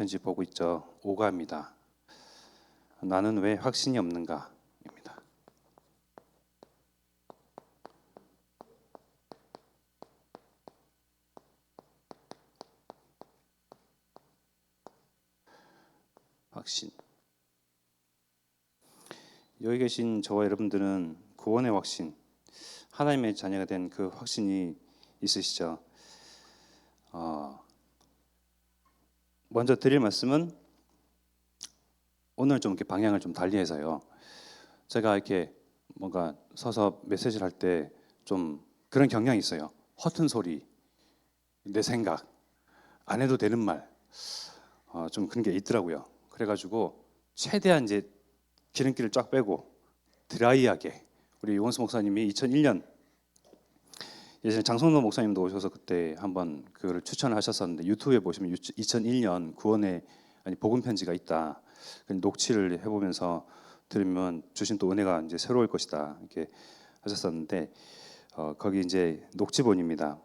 편지 보고 있죠. 5가입니다. 나는 왜 확신이 없는가? 입니다. 확신. 여기 계신 저와 여러분들은 구원의 확신, 하나님의 자녀가 된 그 확신이 있으시죠? 먼저 드릴 말씀은 오늘 좀 이렇게 방향을 좀 달리해서요. 제가 이렇게 뭔가 서서 메시지를 할 때 좀 그런 경향이 있어요. 허튼 소리, 내 생각, 안 해도 되는 말, 좀 그런 게 있더라고요. 그래가지고 최대한 이제 기름기를 쫙 빼고 드라이하게, 우리 유건수 목사님이 2001년 예전에 장성도 목사님도 오셔서 그때 한번 그거를 추천을 하셨었는데, 유튜브에 보시면 2001년 구원의 복음 편지가 있다. 녹취를 해보면서 들으면 주신 또 은혜가 이제 새로울 것이다 이렇게 하셨었는데, 거기 이제 녹취본입니다.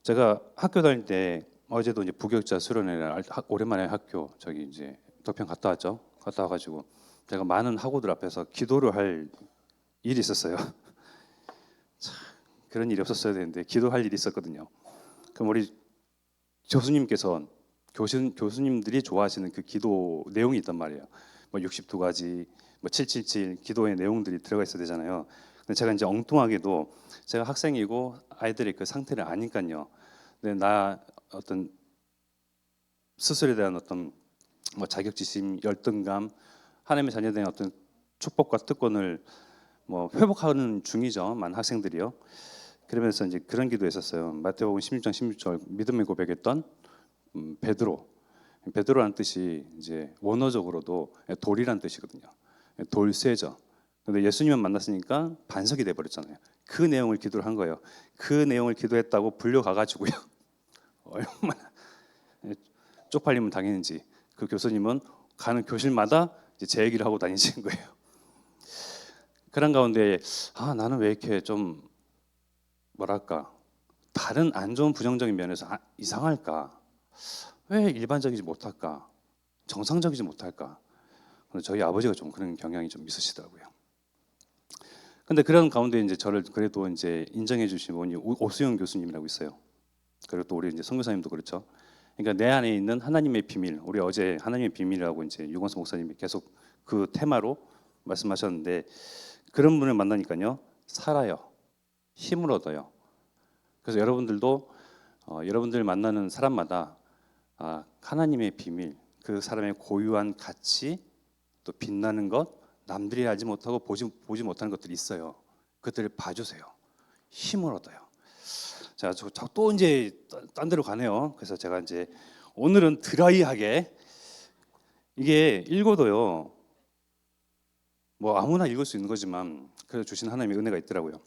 제가 학교 다닐 때 어제도 이제 부교육자 수련회를 오랜만에 학교 저기 이제 덕평 갔다 왔죠. 갔다 와가지고 제가 많은 학우들 앞에서 기도를 할 일이 있었어요. 참, 그런 일이 없었어야 되는데 기도할 일이 있었거든요. 그럼 우리 교수님께서 교수님들이 좋아하시는 그 기도 내용이 있단 말이에요. 뭐 62가지, 뭐 777 기도의 내용들이 들어가 있어야 되잖아요. 근데 제가 이제 엉뚱하게도 제가 학생이고 아이들의 그 상태를 아니까요. 근데 나 어떤 스스로에 대한 어떤 뭐 자격지심, 열등감, 하나님의 자녀된 어떤 축복과 특권을 뭐 회복하는 중이죠. 많은 학생들이요. 그러면서 이제 그런 기도했었어요. 마태복음 16장 16절 믿음의 고백했던 베드로라는 뜻이 이제 원어적으로도 돌이란 뜻이거든요. 돌쇠죠. 근데 예수님을 만났으니까 반석이 돼 버렸잖아요. 그 내용을 기도를 한 거예요. 그 내용을 기도했다고 불려가 가지고요. 얼마나 쪽팔림을 당했는지. 그 교수님은 가는 교실마다 이제 제 얘기를 하고 다니시는 거예요. 그런 가운데 나는 왜 이렇게 좀 뭐랄까 다른 안 좋은 부정적인 면에서 이상할까? 왜 일반적이지 못할까? 정상적이지 못할까? 저희 아버지가 좀 그런 경향이 좀 있으시더라고요. 근데 그런 가운데 이제 저를 그래도 이제 인정해 주신 분이 오수영 교수님이라고 있어요. 그리고 또 우리 이제 선교사님도 그렇죠. 그러니까 내 안에 있는 하나님의 비밀, 우리 어제 하나님의 비밀이라고 이제 유건수 목사님이 계속 그 테마로 말씀하셨는데, 그런 분을 만나니까요 살아요, 힘을 얻어요. 그래서 여러분들도 여러분들 만나는 사람마다 하나님의 비밀, 그 사람의 고유한 가치, 또 빛나는 것, 남들이 알지 못하고 보지 못하는 것들이 있어요. 그것들을 봐주세요. 힘을 얻어요. 자, 또 이제 딴 데로 가네요. 그래서 제가 이제 오늘은 드라이하게, 이게 읽어도요 뭐 아무나 읽을 수 있는 거지만 그래서 주신 하나님의 은혜가 있더라고요.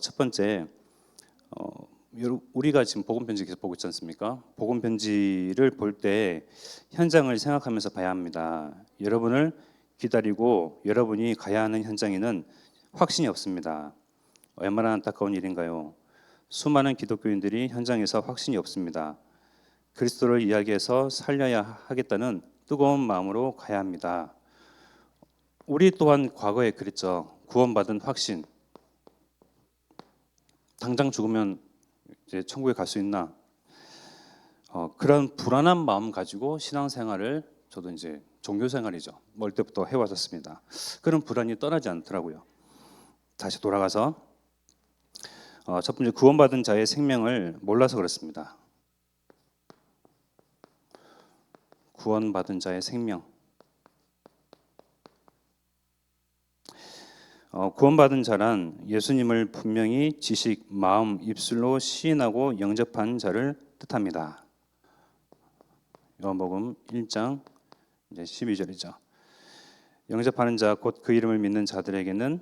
첫 번째, 우리가 지금 복음 편지 계속 보고 있지 않습니까? 복음 편지를 볼 때 현장을 생각하면서 봐야 합니다. 여러분을 기다리고 여러분이 가야 하는 현장에는 확신이 없습니다. 얼마나 안타까운 일인가요? 수많은 기독교인들이 현장에서 확신이 없습니다. 그리스도를 이야기해서 살려야 하겠다는 뜨거운 마음으로 가야 합니다. 우리 또한 과거에 그랬죠. 구원받은 확신. 당장 죽으면 이제 천국에 갈 수 있나? 그런 불안한 마음 가지고 신앙생활을, 저도 이제 종교생활이죠, 멀 때부터 해왔었습니다. 그런 불안이 떠나지 않더라고요. 다시 돌아가서 첫 번째, 구원받은 자의 생명을 몰라서 그렇습니다. 구원받은 자의 생명. 구원받은 자란 예수님을 분명히 지식, 마음, 입술로 시인하고 영접한 자를 뜻합니다. 요한복음 1장 이제 12절이죠. 영접하는 자, 곧 그 이름을 믿는 자들에게는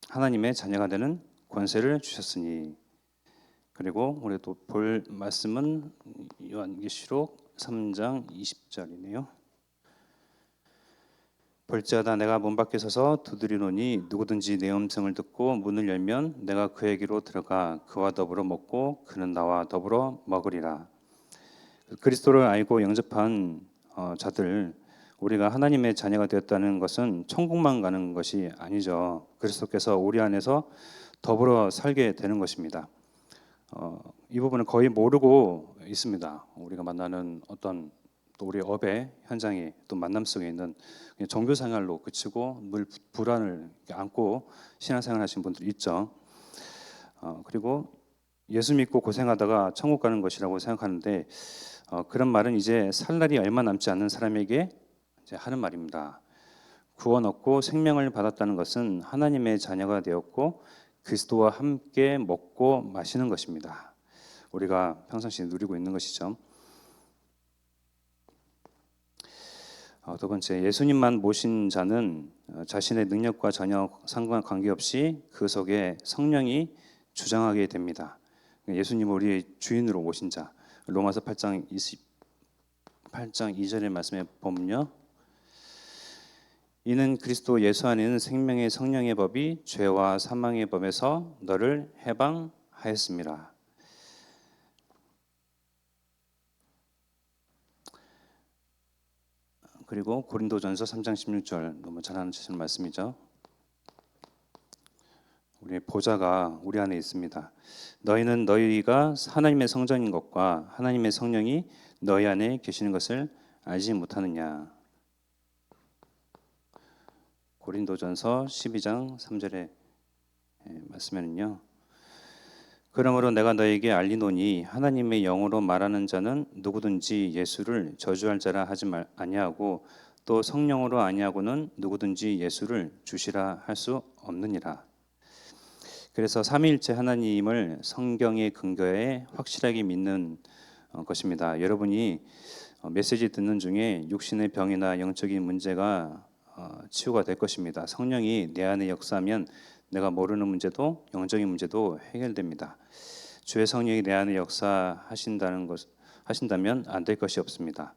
하나님의 자녀가 되는 권세를 주셨으니. 그리고 우리 또 볼 말씀은 요한계시록 3장 20절이네요. 볼지어다 내가 문 밖에 서서 두드리노니 누구든지 내 음성을 듣고 문을 열면 내가 그에게로 들어가 그와 더불어 먹고 그는 나와 더불어 먹으리라. 그리스도를 알고 영접한 자들, 우리가 하나님의 자녀가 되었다는 것은 천국만 가는 것이 아니죠. 그리스도께서 우리 안에서 더불어 살게 되는 것입니다. 이 부분은 거의 모르고 있습니다. 우리가 만나는 어떤 또 우리 업의 현장에 또 만남 속에 있는 종교 생활로 그치고 늘 불안을 안고 신앙생활 하시는 분들이 있죠. 그리고 예수 믿고 고생하다가 천국 가는 것이라고 생각하는데 그런 말은 이제 살 날이 얼마 남지 않는 사람에게 이제 하는 말입니다. 구원 얻고 생명을 받았다는 것은 하나님의 자녀가 되었고 그리스도와 함께 먹고 마시는 것입니다. 우리가 평상시에 누리고 있는 것이죠. 두 번째, 예수님만 모신 자는 자신의 능력과 전혀 상관관계없이 그 속에 성령이 주장하게 됩니다. 예수님을 우리의 주인으로 모신 자, 로마서 8장 2절의 말씀에 보면요, 이는 그리스도 예수 안에 있는 생명의 성령의 법이 죄와 사망의 법에서 너를 해방하였습니다. 그리고 고린도전서 3장 16절, 너무 잘 아는 말씀이죠. 우리의 보좌가 우리 안에 있습니다. 너희는 너희가 하나님의 성전인 것과 하나님의 성령이 너희 안에 계시는 것을 알지 못하느냐. 고린도전서 12장 3절의 말씀에는요, 그러므로 내가 너에게 알리노니 하나님의 영으로 말하는 자는 누구든지 예수를 저주할 자라 하지 아니하고 또 성령으로 아니하고는 누구든지 예수를 주시라 할 수 없느니라. 그래서 삼위일체 하나님을 성경의 근거에 확실하게 믿는 것입니다. 여러분이 메시지 듣는 중에 육신의 병이나 영적인 문제가 치유가 될 것입니다. 성령이 내 안에 역사하면 내가 모르는 문제도 영적인 문제도 해결됩니다. 주의 성령이 내 안에 역사하신다면 안 될 것이 없습니다.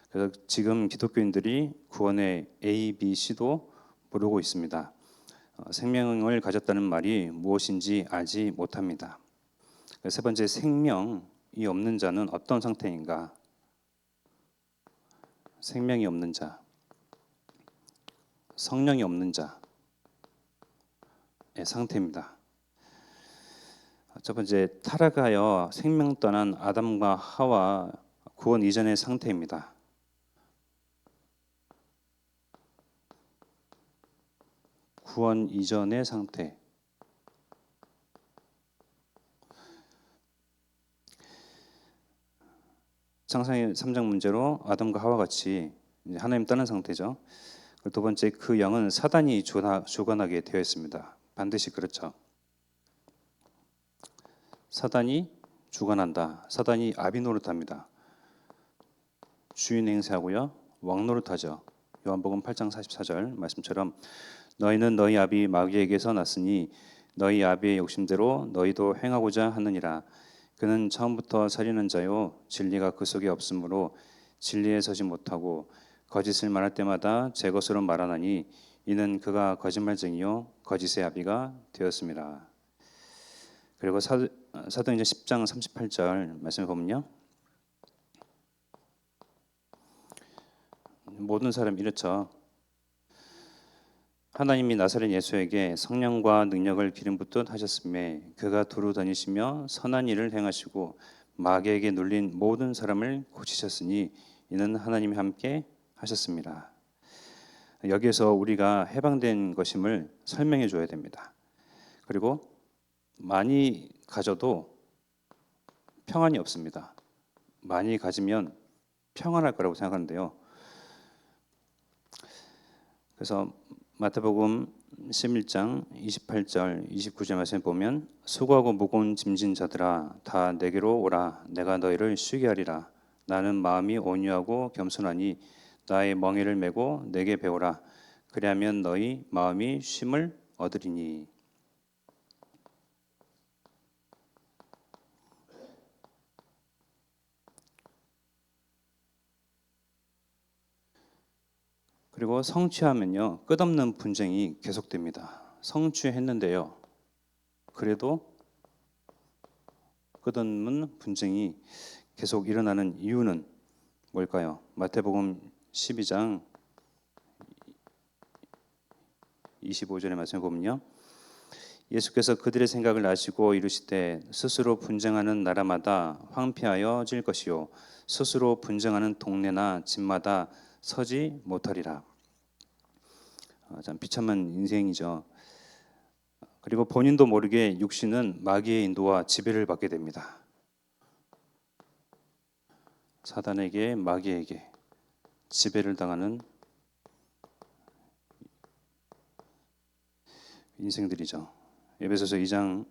그래서 지금 기독교인들이 구원의 A, B, C도 모르고 있습니다. 생명을 가졌다는 말이 무엇인지 알지 못합니다. 세 번째, 생명이 없는 자는 어떤 상태인가? 생명이 없는 자, 성령이 없는 자의 상태입니다. 첫 번째, 타락하여 생명 떠난 아담과 하와 구원 이전의 상태입니다. 구원 이전의 상태. 창세기 3장 문제로 아담과 하와 같이 하나님 떠난 상태죠. 두 번째, 그 영은 사단이 주관하게 되어 있습니다. 반드시 그렇죠. 사단이 주관한다. 사단이 아비 노릇합니다. 주인 행세하고요, 왕 노릇하죠. 요한복음 8장 44절 말씀처럼 너희는 너희 아비 마귀에게서 났으니 너희 아비의 욕심대로 너희도 행하고자 하느니라. 그는 처음부터 살인한 자요 진리가 그 속에 없으므로 진리에 서지 못하고 거짓을 말할 때마다 제 것으로 말하나니 이는 그가 거짓말쟁이요 거짓의 아비가 되었습니다. 그리고 사도행전 10장 38절 말씀을 보면요, 모든 사람 이렇죠. 하나님이 나사렛 예수에게 성령과 능력을 기름 붓듯 하셨음에 그가 두루 다니시며 선한 일을 행하시고 마귀에게 눌린 모든 사람을 고치셨으니 이는 하나님이 함께 하셨습니다. 여기에서 우리가 해방된 것임을 설명해 줘야 됩니다. 그리고 많이 가져도 평안이 없습니다. 많이 가지면 평안할 거라고 생각하는데요. 그래서 마태복음 11장 28절 29절 말씀에 보면 수고하고 무거운 짐진 자들아 다 내게로 오라 내가 너희를 쉬게 하리라. 나는 마음이 온유하고 겸손하니 나의 멍에를 메고 내게 배우라. 그리하면 너희 마음이 쉼을 얻으리니. 그리고 성취하면요, 끝없는 분쟁이 계속됩니다. 성취했는데요, 그래도 끝없는 분쟁이 계속 일어나는 이유는 뭘까요? 마태복음 12장 25절의 말씀을 보면요, 예수께서 그들의 생각을 아시고 이르시되 스스로 분쟁하는 나라마다 황폐하여질 것이요 스스로 분쟁하는 동네나 집마다 서지 못하리라. 참 비참한 인생이죠. 그리고 본인도 모르게 육신은 마귀의 인도와 지배를 받게 됩니다. 사단에게, 마귀에게 지배를 당하는 인생들이죠. 에베소서 2장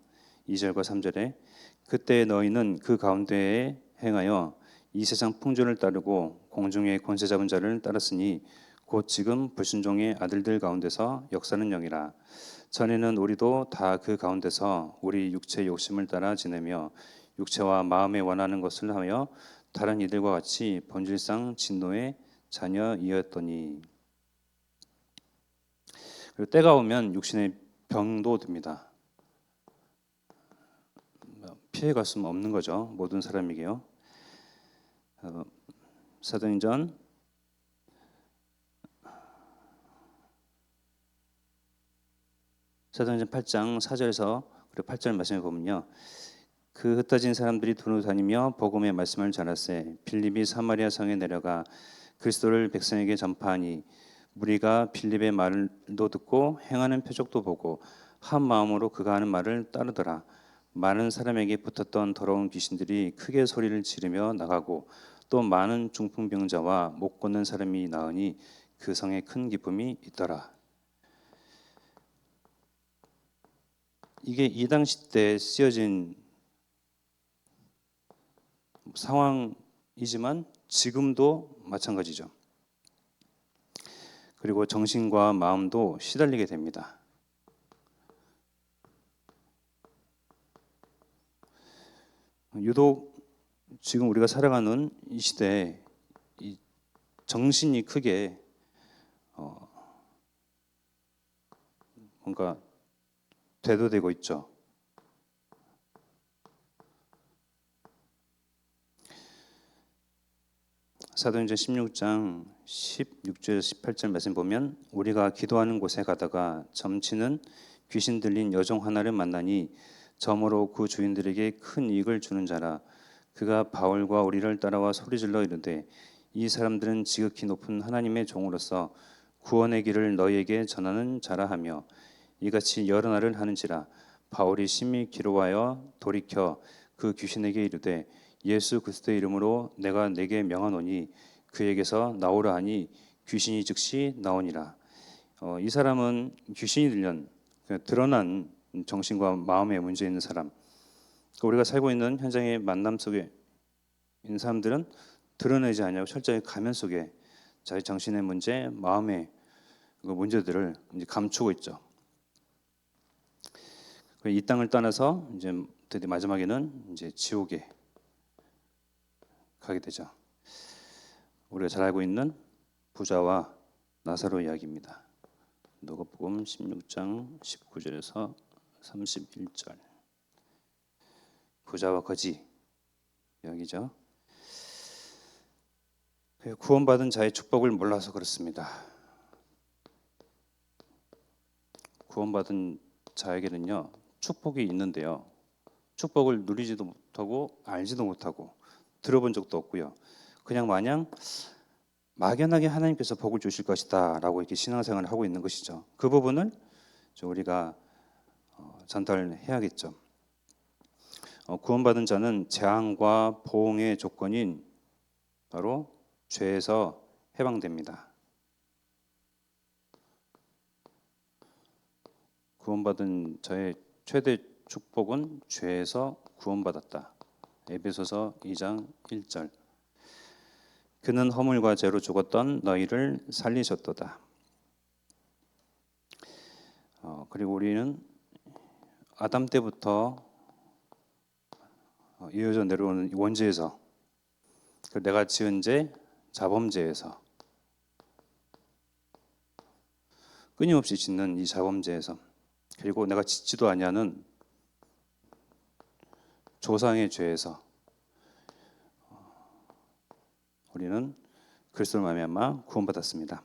2절과 3절에 그때 너희는 그 가운데에 행하여 이 세상 풍조를 따르고 공중의 권세 잡은 자를 따랐으니 곧 지금 불순종의 아들들 가운데서 역사는 영이라. 전에는 우리도 다 그 가운데서 우리 육체의 욕심을 따라 지내며 육체와 마음에 원하는 것을 하며 다른 이들과 같이 본질상 진노의 자녀이었더니. 그리고 때가 오면 육신의 병도 듭니다. 피해갈 수는 없는 거죠. 모든 사람에게요. 사도행전 8장 4절에서 그리고 8절 말씀을 보면요, 그 흩어진 사람들이 두루 다니며 복음의 말씀을 전하세 빌립이 사마리아 성에 내려가 그리스도를 백성에게 전파하니 무리가 빌립의 말도 듣고 행하는 표적도 보고 한 마음으로 그가 하는 말을 따르더라. 많은 사람에게 붙었던 더러운 귀신들이 크게 소리를 지르며 나가고 또 많은 중풍병자와 못 걷는 사람이 나으니 그 성에 큰 기쁨이 있더라. 이게 이 당시 때 쓰여진 상황이지만 지금도 마찬가지죠. 그리고 정신과 마음도 시달리게 됩니다. 유독 지금 우리가 살아가는 이 시대에 이 정신이 크게 뭔가 대두되고 있죠. 사도행전 16장 16절 18절 말씀 보면 우리가 기도하는 곳에 가다가 점치는 귀신 들린 여종 하나를 만나니 점으로 그 주인들에게 큰 이익을 주는 자라. 그가 바울과 우리를 따라와 소리질러 이르되 이 사람들은 지극히 높은 하나님의 종으로서 구원의 길을 너희에게 전하는 자라 하며 이같이 여러 날을 하는지라. 바울이 심히 기로하여 돌이켜 그 귀신에게 이르되 예수 그리스도의 이름으로 내가 네게 명하노니 그에게서 나오라 하니 귀신이 즉시 나오니라. 이 사람은 귀신이 들린 드러난 정신과 마음에 문제 있는 사람. 우리가 살고 있는 현장의 만남 속에 있는 사람들은 드러내지 않냐고 철저히 가면 속에 자기 정신의 문제, 마음의 그 문제들을 이제 감추고 있죠. 이 땅을 떠나서 이제 드디어 마지막에는 이제 지옥에 가게 되죠. 우리가 잘 알고 있는 부자와 나사로 이야기입니다. 누가복음 16장 19절에서 31절. 부자와 거지 이야기죠. 구원받은 자의 축복을 몰라서 그렇습니다. 구원받은 자에게는요, 축복이 있는데요, 축복을 누리지도 못하고 알지도 못하고 들어본 적도 없고요. 그냥 마냥 막연하게 하나님께서 복을 주실 것이다 라고 이렇게 신앙생활을 하고 있는 것이죠. 그 부분을 우리가 전달해야겠죠. 구원받은 자는 재앙과 보응의 조건인 바로 죄에서 해방됩니다. 구원받은 자의 최대 축복은 죄에서 구원받았다. 에베소서 2장 1절. 그는 허물과 죄로 죽었던 너희를 살리셨도다. 그리고 우리는 아담 때부터 이어져 내려오는 원죄에서, 내가 지은 죄, 자범죄에서 끊임없이 짓는 이 자범죄에서, 그리고 내가 짓지도 아니하는 조상의 죄에서 우리는 그리스도로 말미암아 구원받았습니다.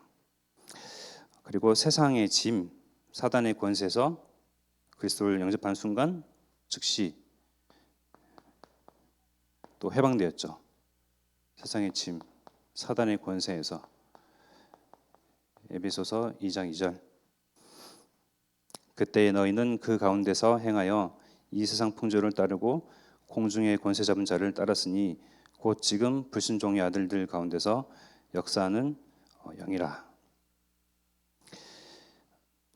그리고 세상의 짐, 사단의 권세에서 그리스도를 영접하는 순간 즉시 또 해방되었죠. 세상의 짐, 사단의 권세에서. 에베소서 2장 2절. 그때에 너희는 그 가운데서 행하여 이 세상 풍조를 따르고 공중의 권세 잡은 자를 따랐으니 곧 지금 불순종의 아들들 가운데서 역사하는 영이라.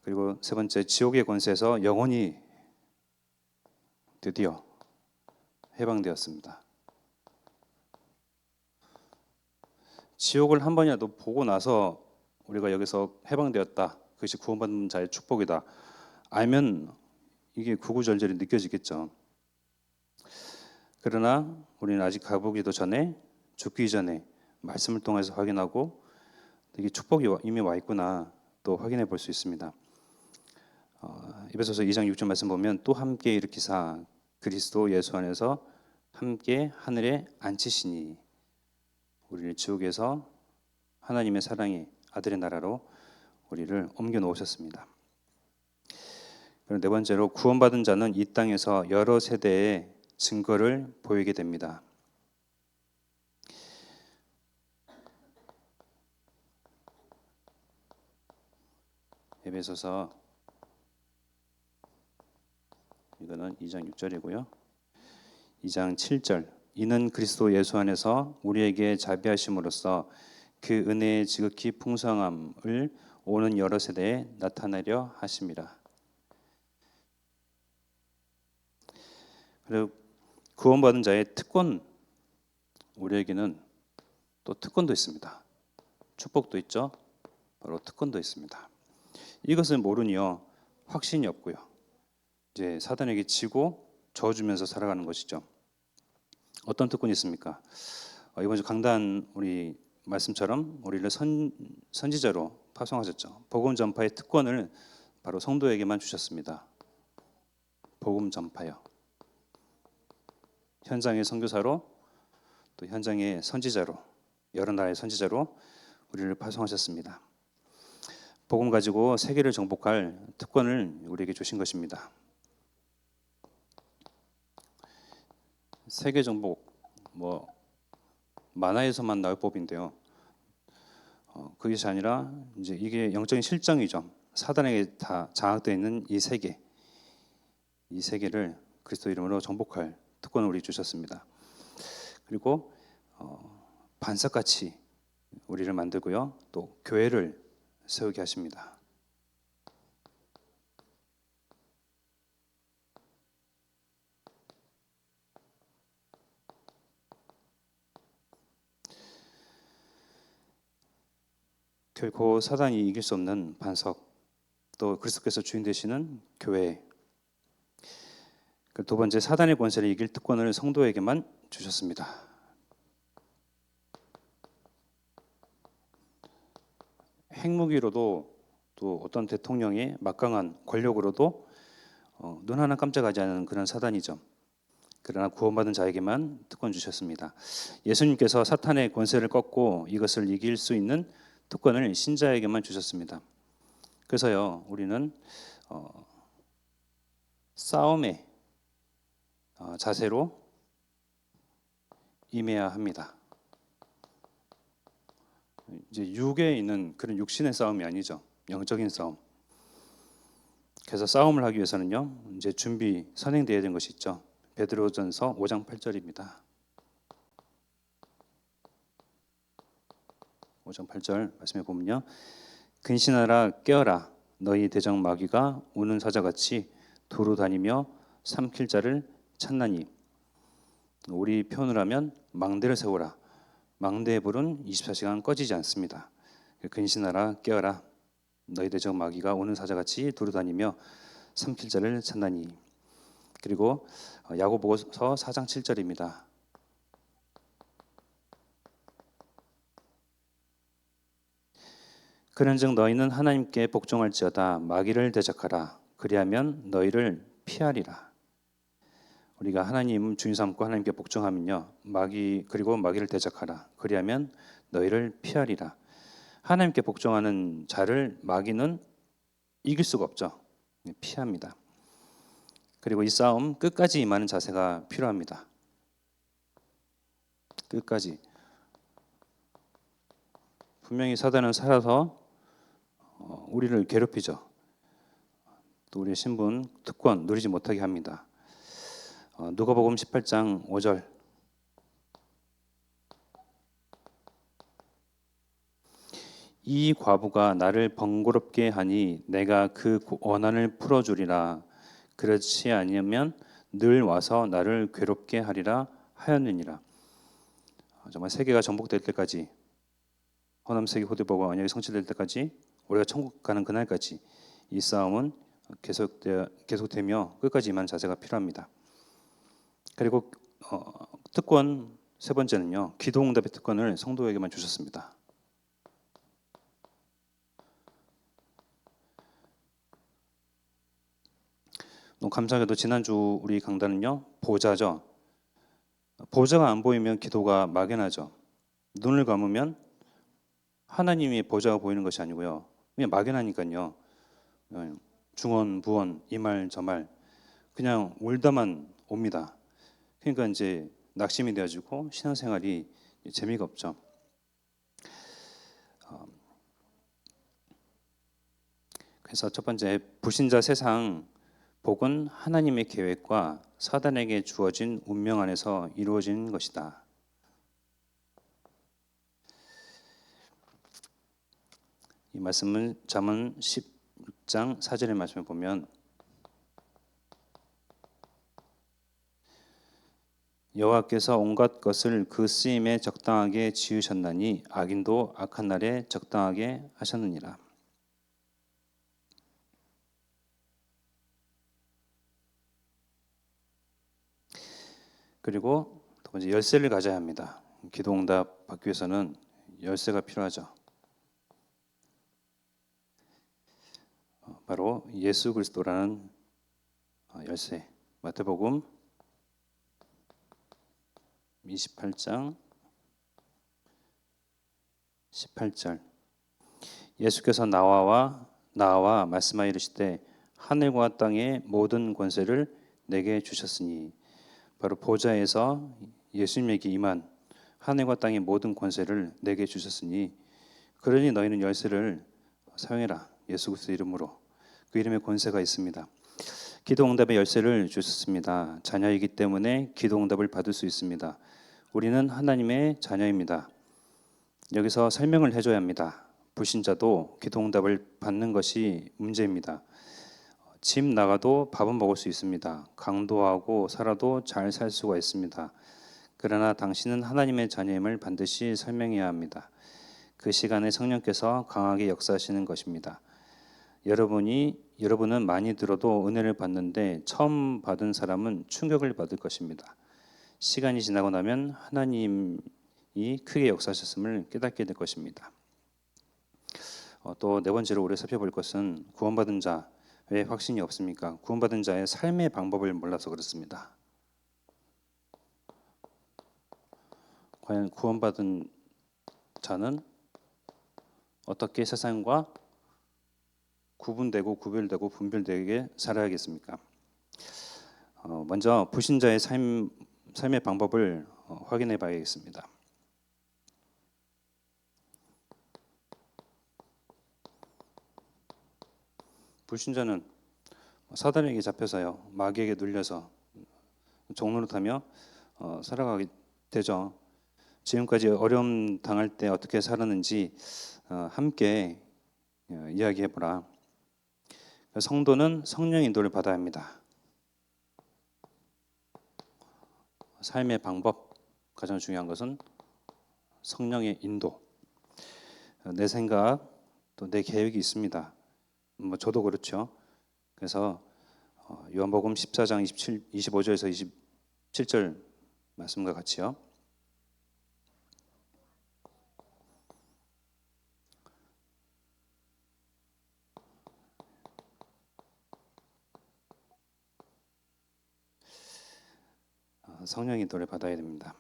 그리고 세 번째, 지옥의 권세에서 영원히 드디어 해방되었습니다. 지옥을 한 번이라도 보고 나서 우리가 여기서 해방되었다, 그것이 구원받는 자의 축복이다 알면 이게 구구절절히 느껴지겠죠. 그러나 우리는 아직 가보기도 전에, 죽기 전에 말씀을 통해서 확인하고 이게 축복이 이미 와 있구나 또 확인해 볼 수 있습니다. 에베소서 2장 6절 말씀 보면 또 함께 일으키사 그리스도 예수 안에서 함께 하늘에 앉히시니, 우리를 지옥에서 하나님의 사랑의 아들의 나라로 우리를 옮겨 놓으셨습니다. 그리고 네 번째로, 구원받은 자는 이 땅에서 여러 세대의 증거를 보이게 됩니다. 에베소서 이거는 2장 6절이고요. 2장 7절. 이는 그리스도 예수 안에서 우리에게 자비하심으로써 그 은혜의 지극히 풍성함을 오는 여러 세대에 나타내려 하심이라. 그리고 구원받은 자의 특권, 우리에게는 또 특권도 있습니다. 축복도 있죠. 바로 특권도 있습니다. 이것을 모르니요 확신이 없고요, 이제 사단에게 지고 저주면서 살아가는 것이죠. 어떤 특권이 있습니까? 이번 주 강단 우리 말씀처럼 우리를 선지자로 파송하셨죠. 복음 전파의 특권을 바로 성도에게만 주셨습니다. 복음 전파요. 현장의 선교사로, 또 현장의 선지자로, 여러 나라의 선지자로 우리를 파송하셨습니다. 복음 가지고 세계를 정복할 특권을 우리에게 주신 것입니다. 세계 정복, 만화에서만 나올 법인데요. 그것이 아니라 이제 이게 영적인 실정이죠. 사단에게 다 장악되어 있는 이 세계를 그리스도 이름으로 정복할 특권을 우리 주셨습니다. 그리고 반석같이 우리를 만들고요, 또 교회를 세우게 하십니다. 결코 사단이 이길 수 없는 반석, 또 그리스도께서 주인 되시는 교회. 두 번째, 사단의 권세를 이길 특권을 성도에게만 주셨습니다. 핵무기로도, 또 어떤 대통령의 막강한 권력으로도 눈 하나 깜짝하지 않는 그런 사단이죠. 그러나 구원받은 자에게만 특권 주셨습니다. 예수님께서 사탄의 권세를 꺾고 이것을 이길 수 있는 특권을 신자에게만 주셨습니다. 그래서요 우리는 싸움의 자세로 임해야 합니다. 이제 육에 있는 그런 육신의 싸움이 아니죠. 영적인 싸움. 그래서 싸움을 하기 위해서는요 이제 준비 선행되어야 되는 것이 있죠. 베드로전서 5장 8절입니다. 5장 8절 말씀해 보면요, 근신하라 깨어라 너희 대적 마귀가 우는 사자같이 두루 다니며 삼킬 자를 찾나니. 우리 표현을 하면 망대를 세우라. 망대의 불은 24시간 꺼지지 않습니다. 근신하라 깨어라 너희 대적 마귀가 우는 사자같이 두루 다니며 삼킬 자를 찾나니. 그리고 야고보서 4장 7절입니다. 그런즉 너희는 하나님께 복종할지어다. 마귀를 대적하라. 그리하면 너희를 피하리라. 우리가 하나님 주인 삼고 하나님께 복종하면요, 그리고 마귀를 대적하라. 그리하면 너희를 피하리라. 하나님께 복종하는 자를 마귀는 이길 수가 없죠. 피합니다. 그리고 이 싸움 끝까지 임하는 자세가 필요합니다. 끝까지. 분명히 사단은 살아서 우리를 괴롭히죠. 또 우리의 신분, 특권 누리지 못하게 합니다. 누가복음 18장 5절. 이 과부가 나를 번거롭게 하니 내가 그 원한을 풀어주리라. 그렇지 아니하면 늘 와서 나를 괴롭게 하리라 하였느니라. 정말 세계가 정복될 때까지, 허남 세계 호대보고 언약이 성취될 때까지, 우리가 천국 가는 그날까지 이 싸움은 계속되며 끝까지 임하는 자세가 필요합니다. 그리고 특권 세 번째는요, 기도응답의 특권을 성도에게만 주셨습니다. 너무 감사하게도 지난주 우리 강단은요, 보좌죠. 보좌가 안 보이면 기도가 막연하죠. 눈을 감으면 하나님이 보좌가 보이는 것이 아니고요, 그냥 막연하니까요, 중언 부언 이 말 저 말 그냥 울다만 옵니다. 그러니까 이제 낙심이 되어지고 신앙생활이 재미가 없죠. 그래서 첫 번째, 불신자 세상 복은 하나님의 계획과 사단에게 주어진 운명 안에서 이루어진 것이다. 이 말씀은 잠언 10장 4절의 말씀을 보면 여호와께서 온갖 것을 그 쓰임에 적당하게 지으셨나니 악인도 악한 날에 적당하게 하셨느니라. 그리고 두 번째, 열쇠를 가져야 합니다. 기도응답 받기 위해서는 열쇠가 필요하죠. 바로 예수 그리스도라는 열쇠. 마태복음 28장 18절. 예수께서 나와 말씀하여 이르시되 하늘과 땅의 모든 권세를 내게 주셨으니, 바로 보좌에서 예수님에게 임한 하늘과 땅의 모든 권세를 내게 주셨으니 그러니 너희는 열쇠를 사용해라. 예수 그리스도 이름으로. 그 이름에 권세가 있습니다. 기도응답의 열쇠를 주셨습니다. 자녀이기 때문에 기도응답을 받을 수 있습니다. 우리는 하나님의 자녀입니다. 여기서 설명을 해줘야 합니다. 불신자도 기도응답을 받는 것이 문제입니다. 집 나가도 밥은 먹을 수 있습니다. 강도하고 살아도 잘 살 수가 있습니다. 그러나 당신은 하나님의 자녀임을 반드시 설명해야 합니다. 그 시간에 성령께서 강하게 역사하시는 것입니다. 여러분은 많이 들어도 은혜를 받는데 처음 받은 사람은 충격을 받을 것입니다. 시간이 지나고 나면 하나님이 크게 역사하셨음을 깨닫게 될 것입니다. 또 네 번째로 우리가 살펴볼 것은 구원받은 자 왜 확신이 없습니까? 구원받은 자의 삶의 방법을 몰라서 그렇습니다. 과연 구원받은 자는 어떻게 세상과 구분되고 구별되고 분별되게 살아야겠습니까? 먼저 불신자의 삶의 방법을 확인해 봐야겠습니다. 불신자는 사단에게 잡혀서요, 마귀에게 눌려서 종노릇하며 살아가게 되죠. 지금까지 어려움 당할 때 어떻게 살았는지 함께 이야기해보라. 성도는 성령 인도를 받아야 합니다. 삶의 방법, 가장 중요한 것은 성령의 인도. 내 생각, 또 내 계획이 있습니다. 저도 그렇죠. 그래서 요한복음 14장 25절에서 27절 말씀과 같이요. 성령의 인도를 받아야 됩니다.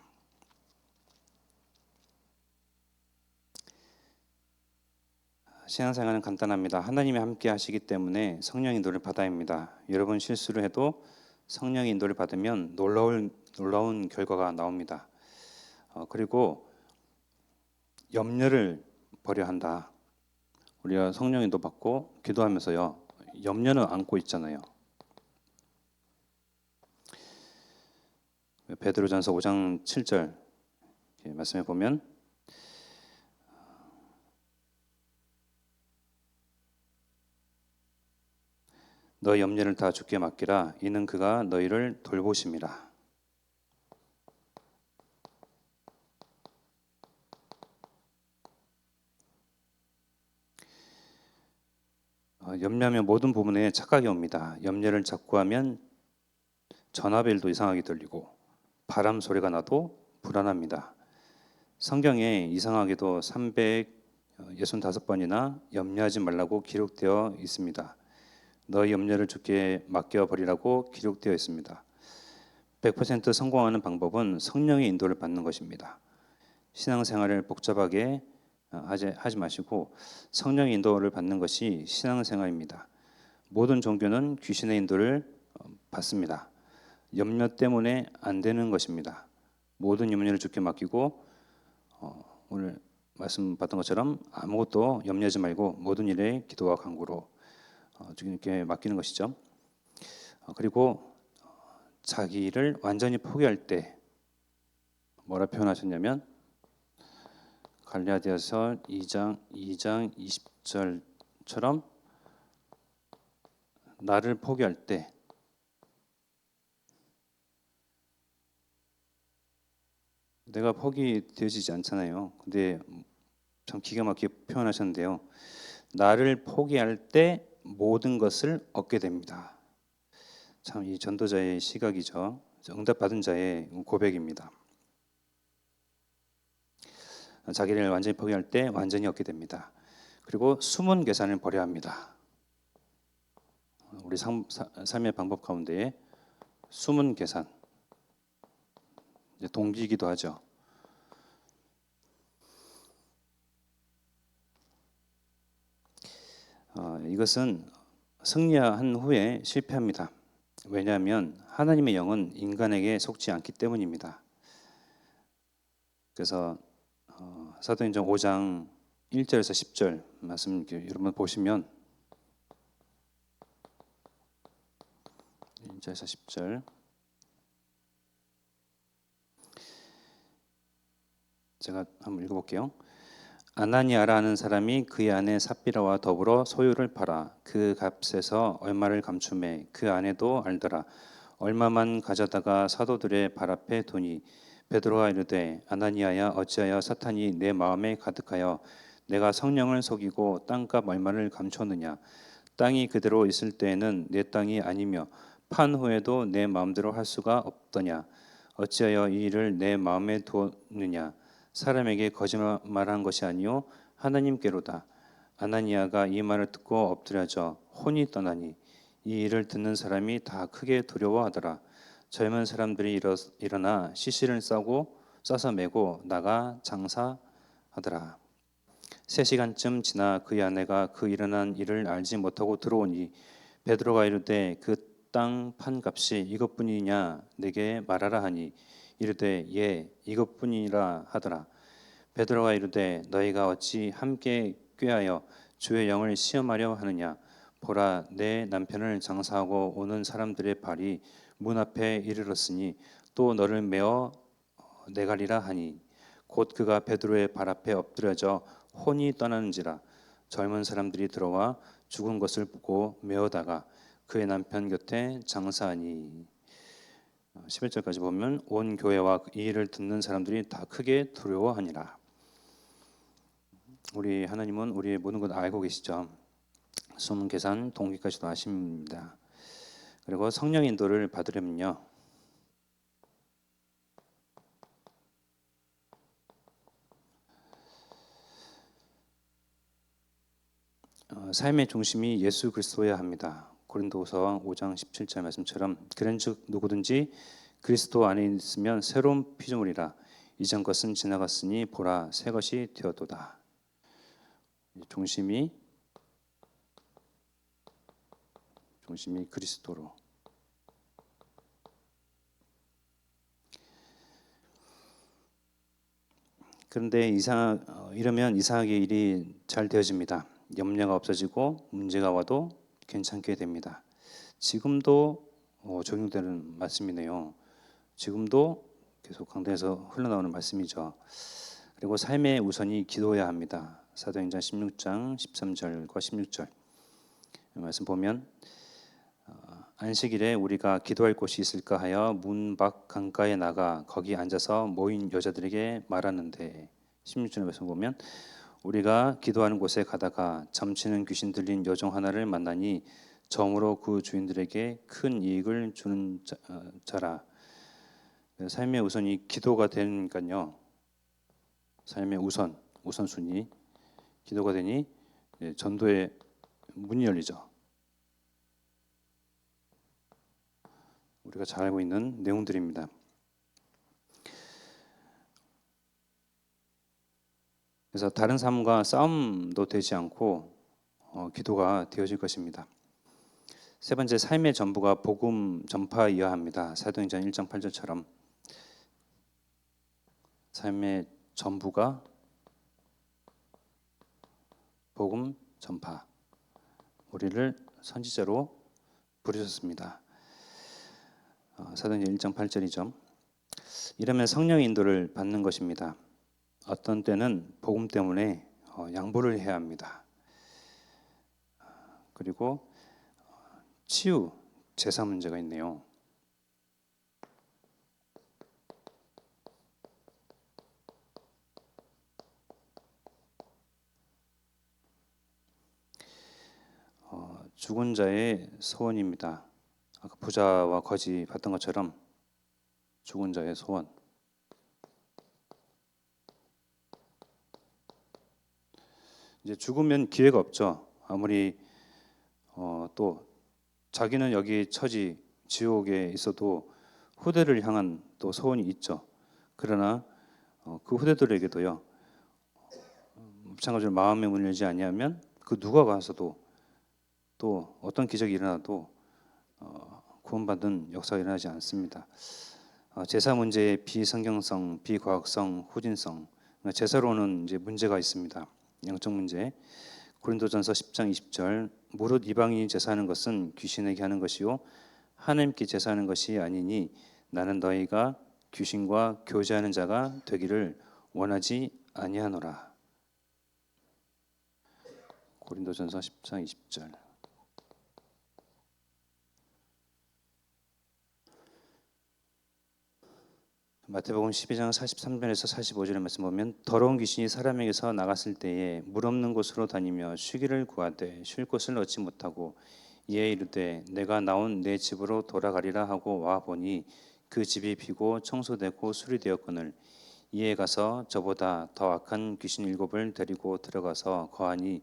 신앙생활은 간단합니다. 하나님이 함께 하시기 때문에 성령의 인도를 받아야 합니다. 여러분 실수를 해도 성령의 인도를 받으면 놀라운 결과가 나옵니다. 그리고 염려를 버려야 한다. 우리가 성령 인도 받고 기도하면서요, 염려는 안고 있잖아요. 베드로전서 5장 7절 말씀해 보면 너희 염려를 다 주께 맡기라. 이는 그가 너희를 돌보심이라. 염려하면 모든 부분에 착각이 옵니다. 염려를 자꾸 하면 전화벨도 이상하게 들리고 바람 소리가 나도 불안합니다. 성경에 이상하게도 365번이나 염려하지 말라고 기록되어 있습니다. 너희 염려를 주께 맡겨버리라고 기록되어 있습니다. 100% 성공하는 방법은 성령의 인도를 받는 것입니다. 신앙생활을 복잡하게 하지 마시고 성령의 인도를 받는 것이 신앙생활입니다. 모든 종교는 귀신의 인도를 받습니다. 염려 때문에 안 되는 것입니다. 모든 염려를 주께 맡기고 오늘 말씀 받던 것처럼 아무것도 염려하지 말고 모든 일에 기도와 간구로 주님께 맡기는 것이죠. 그리고 자기를 완전히 포기할 때 뭐라 표현하셨냐면 갈라디아서 2장 20절처럼 나를 포기할 때 내가 포기되어지지 않잖아요. 근데 참 기가 막히게 표현하셨는데요. 나를 포기할 때 모든 것을 얻게 됩니다. 참 이 전도자의 시각이죠. 응답받은 자의 고백입니다. 자기를 완전히 포기할 때 완전히 얻게 됩니다. 그리고 숨은 계산을 버려야 합니다. 우리 삶의 방법 가운데 숨은 계산, 동기이기도 하죠. 이것은 승리한 후에 실패합니다. 왜냐하면 하나님의 영은 인간에게 속지 않기 때문입니다. 그래서 사도행전 5장 1절에서 10절 말씀 여러분 보시면 1절에서 10절 제가 한번 읽어볼게요. 아나니아라 하는 사람이 그의 아내 삽비라와 더불어 소유를 팔아 그 값에서 얼마를 감추매 그 아내도 알더라. 얼마만 가져다가 사도들의 발 앞에 두니 베드로가 이르되 아나니아야 어찌하여 사탄이 내 마음에 가득하여 내가 성령을 속이고 땅값 얼마를 감췄느냐. 땅이 그대로 있을 때에는 내 땅이 아니며 판 후에도 내 마음대로 할 수가 없더냐. 어찌하여 이 일을 내 마음에 두느냐. 사람에게 거짓말한 것이 아니요 하나님께로다. 아나니아가 이 말을 듣고 엎드려져 혼이 떠나니 이 일을 듣는 사람이 다 크게 두려워하더라. 젊은 사람들이 일어나 시신을 싸서 메고 나가 장사하더라. 3시간쯤 지나 그의 아내가 그 일어난 일을 알지 못하고 들어오니 베드로가 이르되 그 땅 판값이 이것뿐이냐 내게 말하라 하니 이르되 예 이것뿐이라 하더라. 베드로가 이르되 너희가 어찌 함께 꾀하여 주의 영을 시험하려 하느냐. 보라 내 남편을 장사하고 오는 사람들의 발이 문 앞에 이르렀으니 또 너를 메어 내가리라 하니 곧 그가 베드로의 발 앞에 엎드려져 혼이 떠나는지라. 젊은 사람들이 들어와 죽은 것을 보고 메어다가 그의 남편 곁에 장사하니 11절까지 보면 온 교회와 이 일을 듣는 사람들이 다 크게 두려워하니라. 우리 하나님은 우리의 모든 것 알고 계시죠. 숨은 계산 동기까지도 아십니다. 그리고 성령 인도를 받으려면요. 삶의 중심이 예수 그리스도여야 합니다. 고린도후서 5장 17절 말씀처럼 그런즉 누구든지 그리스도 안에 있으면 새로운 피조물이라. 이전 것은 지나갔으니 보라 새 것이 되었도다. 중심이 그리스도로. 그런데 이러면 이상하게 일이 잘 되어집니다. 염려가 없어지고 문제가 와도 괜찮게 됩니다. 지금도 적용되는 말씀이네요. 지금도 계속 강단에서 흘러나오는 말씀이죠. 그리고 삶의 우선이 기도해야 합니다. 사도행전 16장 13절과 16절 말씀 보면 안식일에 우리가 기도할 곳이 있을까 하여 문 밖 강가에 나가 거기 앉아서 모인 여자들에게 말하는데 16절에 말씀 보면 우리가 기도하는 곳에 가다가 잠치는 귀신 들린 여종 하나를 만나니 점으로 그 주인들에게 큰 이익을 주는 자라. 삶의 우선이 기도가 되니까요. 삶의 우선순위 기도가 되니 전도의 문이 열리죠. 우리가 잘 알고 있는 내용들입니다. 그래서 다른 삶과 싸움도 되지 않고 기도가 되어질 것입니다. 세 번째, 삶의 전부가 복음 전파이어야 합니다. 사도행전 1장 8절처럼 삶의 전부가 복음 전파. 우리를 선지자로 부르셨습니다. 사도행전 1장 8절이죠. 이러면 성령의 인도를 받는 것입니다. 어떤 때는 복음 때문에 양보를 해야 합니다. 그리고 치유, 제사 문제가 있네요. 죽은 자의 소원입니다. 아까 부자와 거지 봤던 것처럼 죽은 자의 소원. 이제 죽으면 기회가 없죠. 아무리 또 자기는 여기 처지 지옥에 있어도 후대를 향한 또 소원이 있죠. 그러나 그 후대들에게도요. 마찬가지로 마음의 문을 열지 아니하면 그 누가 가서도 또 어떤 기적이 일어나도 구원받은 역사가 일어나지 않습니다. 제사 문제의 비성경성, 비과학성, 후진성. 제사로는 이제 문제가 있습니다. 영적 문제. 고린도전서 10장 20절 무릇 이방인이 제사하는 것은 귀신에게 하는 것이요 하나님께 제사하는 것이 아니니 나는 너희가 귀신과 교제하는 자가 되기를 원하지 아니하노라. 고린도전서 10장 20절. 마태복음 12장 43절에서 45절의 말씀 보면 더러운 귀신이 사람에게서 나갔을 때에 물 없는 곳으로 다니며 쉬기를 구하되 쉴 곳을 얻지 못하고 이에 이르되 내가 나온 내 집으로 돌아가리라 하고 와 보니 그 집이 비고 청소되고 수리되었거늘 이에 가서 저보다 더 악한 귀신 7을 데리고 들어가서 거하니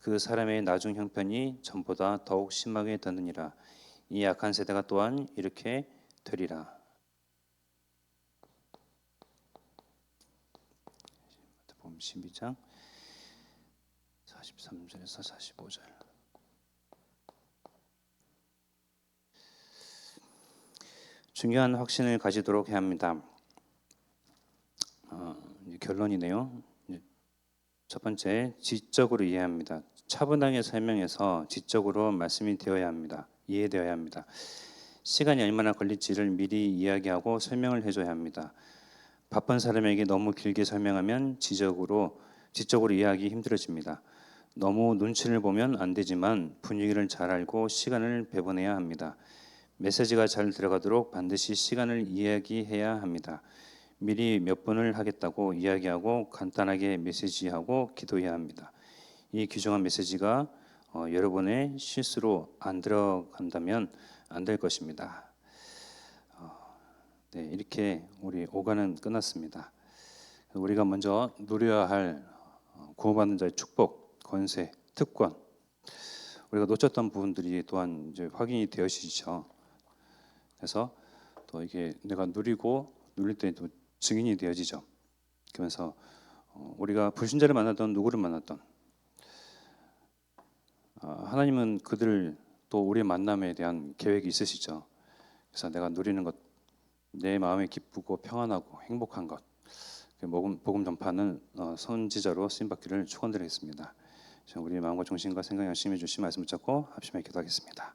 그 사람의 나중 형편이 전보다 더욱 심하게 되느니라. 이 악한 세대가 또한 이렇게 되리라. 마태복음 12장 43절에서 45절. 중요한 확신을 가지도록 해야 합니다. 결론이네요. 첫 번째, 지적으로 이해합니다. 차분하게 설명해서 지적으로 말씀이 되어야 합니다. 이해되어야 합니다. 시간이 얼마나 걸릴지를 미리 이야기하고 설명을 해줘야 합니다. 바쁜 사람에게 너무 길게 설명하면 지적으로 이해하기 힘들어집니다. 너무 눈치를 보면 안 되지만 분위기를 잘 알고 시간을 배분해야 합니다. 메시지가 잘 들어가도록 반드시 시간을 이야기해야 합니다. 미리 몇 분을 하겠다고 이야기하고 간단하게 메시지하고 기도해야 합니다. 이 규정한 메시지가 여러분의 실수로 안 들어간다면 안 될 것입니다. 네, 이렇게 우리 5간은 끝났습니다. 우리가 먼저 누려야 할 구원받는 자의 축복, 권세, 특권. 우리가 놓쳤던 부분들이 또한 이제 확인이 되어지죠. 그래서 또 이게 내가 누리고 누릴 때 또 증인이 되어지죠. 그러면서 우리가 불신자를 만나던 누구를 만났던 하나님은 그들 또 우리의 만남에 대한 계획이 있으시죠. 그래서 내가 누리는 것, 내 마음이 기쁘고 평안하고 행복한 것, 복음 전파는 선지자로 쓰임받기를 축원드리겠습니다. 우리 마음과 정신과 생각 열심히 주신 말씀 붙잡고 합심하게 기도하겠습니다.